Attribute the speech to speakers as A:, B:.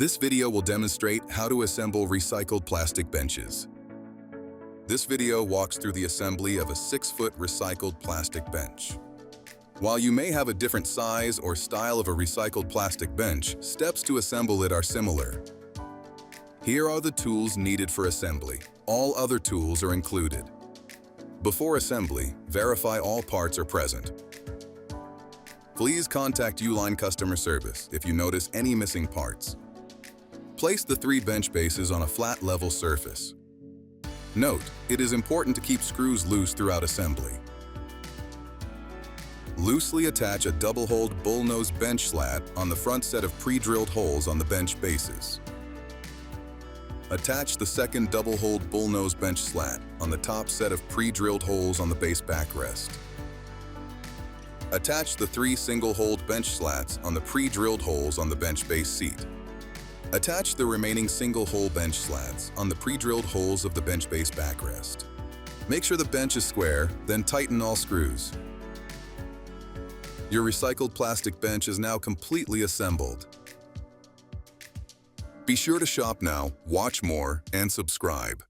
A: This video will demonstrate how to assemble recycled plastic benches. This video walks through the assembly of a 6-foot recycled plastic bench. While you may have a different size or style of a recycled plastic bench, steps to assemble it are similar. Here are the tools needed for assembly. All other tools are included. Before assembly, verify all parts are present. Please contact Uline customer service if you notice any missing parts. Place the 3 bench bases on a flat level surface. Note, it is important to keep screws loose throughout assembly. Loosely attach a double-holed bullnose bench slat on the front set of pre-drilled holes on the bench bases. Attach the second double-holed bullnose bench slat on the top set of pre-drilled holes on the base backrest. Attach the 3 single-holed bench slats on the pre-drilled holes on the bench base seat. Attach the remaining single-hole bench slats on the pre-drilled holes of the bench base backrest. Make sure the bench is square, then tighten all screws. Your recycled plastic bench is now completely assembled. Be sure to shop now, watch more, and subscribe.